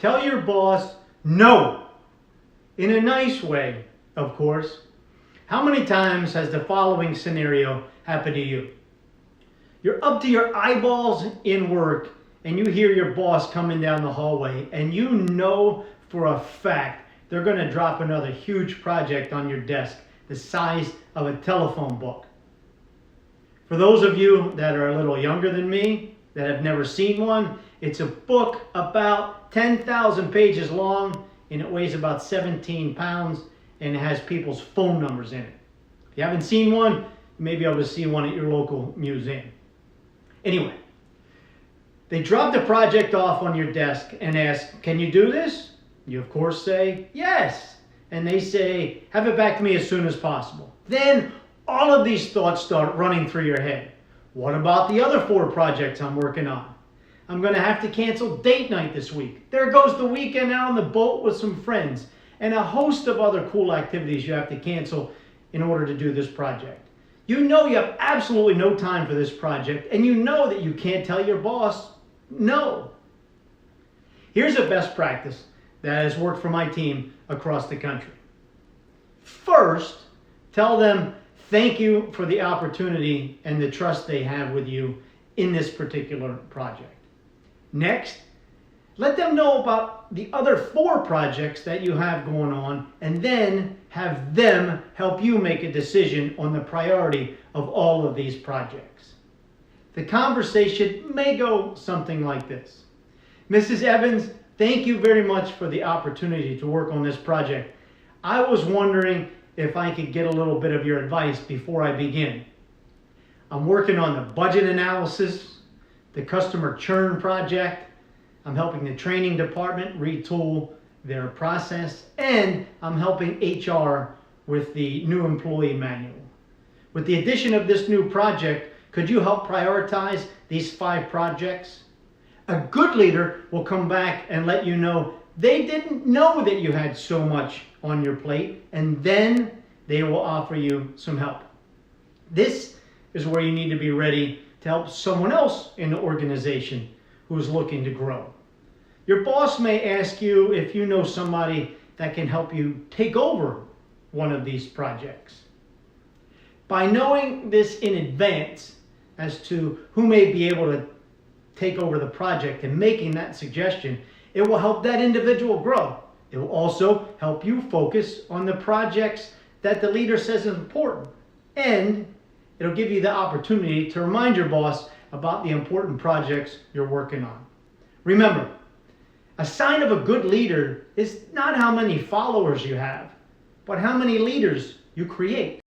Tell your boss no, in a nice way, of course. How many times has the following scenario happened to you? You're up to your eyeballs in work and you hear your boss coming down the hallway and you know for a fact they're going to drop another huge project on your desk the size of a telephone book. For those of you that are a little younger than me, that have never seen one, it's a book about 10,000 pages long and it weighs about 17 pounds and it has people's phone numbers in it. If you haven't seen one, you may be able to see one at your local museum. Anyway, they drop the project off on your desk and ask, can you do this? You of course say, yes. And they say, have it back to me as soon as possible. Then all of these thoughts start running through your head. What about the other 4 projects I'm working on? I'm going to have to cancel date night this week. There goes the weekend out on the boat with some friends and a host of other cool activities you have to cancel in order to do this project. You know you have absolutely no time for this project and you know that you can't tell your boss no. Here's a best practice that has worked for my team across the country. First, tell them thank you for the opportunity and the trust they have with you in this particular project. Next, let them know about the other 4 projects that you have going on and then have them help you make a decision on the priority of all of these projects. The conversation may go something like this. Mrs. Evans, thank you very much for the opportunity to work on this project. I was wondering if I could get a little bit of your advice before I begin. I'm working on the budget analysis, the customer churn project. I'm helping the training department retool their process, and I'm helping HR with the new employee manual. With the addition of this new project, could you help prioritize these 5 projects? A good leader will come back and let you know they didn't know that you had so much on your plate, and then they will offer you some help. This is where you need to be ready to help someone else in the organization who is looking to grow. Your boss may ask you if you know somebody that can help you take over one of these projects. By knowing this in advance as to who may be able to take over the project and making that suggestion, it will help that individual grow. It will also help you focus on the projects that the leader says is important. And it'll give you the opportunity to remind your boss about the important projects you're working on. Remember, a sign of a good leader is not how many followers you have, but how many leaders you create.